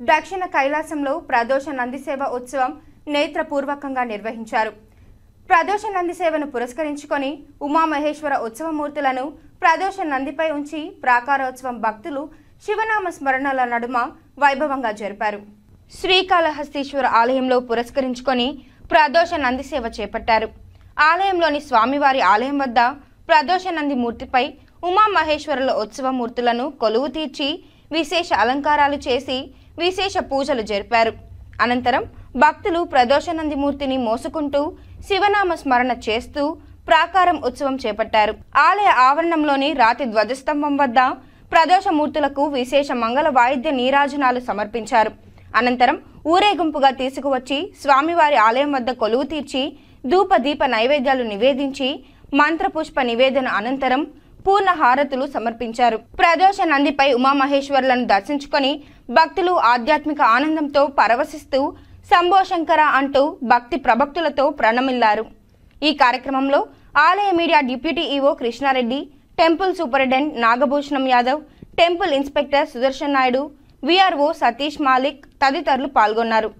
దక్షిణ కైలాసంలో ప్రదోష నందిసేవ ఉత్సవం నేత్రపూర్వకంగా నిర్వహించారు. ప్రదోష నందిసేవను పురస్కరించుకొని ఉమామహేశ్వర ఉత్సవమూర్తులను ప్రదోష నందిపై ఉంచి ప్రాకారోత్సవం భక్తులు శివనామ స్మరణల నడుమ వైభవంగా జరిపారు. శ్రీకాళహస్తీశ్వర ఆలయంలో పురస్కరించుకొని ప్రదోష నందిసేవ చేపట్టారు. ఆలయంలోని స్వామివారి ఆలయం వద్ద ప్రదోష నంది మూర్తిపై ఉమామహేశ్వరుల ఉత్సవమూర్తులను కొలువు తీర్చి విశేష అలంకారాలు చేసి విశేష పూజలు జరిపారు. అనంతరం భక్తులు ప్రదోష నంది మూర్తిని మోసుకుంటూ శివనామ స్మరణ చేస్తూ ప్రాకారం ఉత్సవం చేపట్టారు. ఆలయ ఆవరణంలోని రాతి ధ్వజస్తంభం వద్ద ప్రదోషమూర్తులకు విశేష మంగళ వాయిద్య నీరాజనాలు సమర్పించారు. అనంతరం ఊరేగింపుగా తీసుకువచ్చి స్వామివారి ఆలయం వద్ద కొలువు తీర్చి ధూపదీప నైవేద్యాలు నివేదించి మంత్రపుష్ప నివేదన అనంతరం పూర్ణ హారతులు సమర్పించారు. ప్రదోష నందిపై ఉమామహేశ్వరులను దర్శించుకొని భక్తులు ఆధ్యాత్మిక ఆనందంతో పరవశిస్తూ శంభో శంకర అంటూ భక్తి ప్రభక్తులతో ప్రణమిల్లారు. ఈ కార్యక్రమంలో ఆలయ media deputy EO Krishna Reddy, temple superintendent Nagabhushanam Yadav, temple inspector Sudarshan Naidu, VRO Satish Malik తదితరులు పాల్గొన్నారు.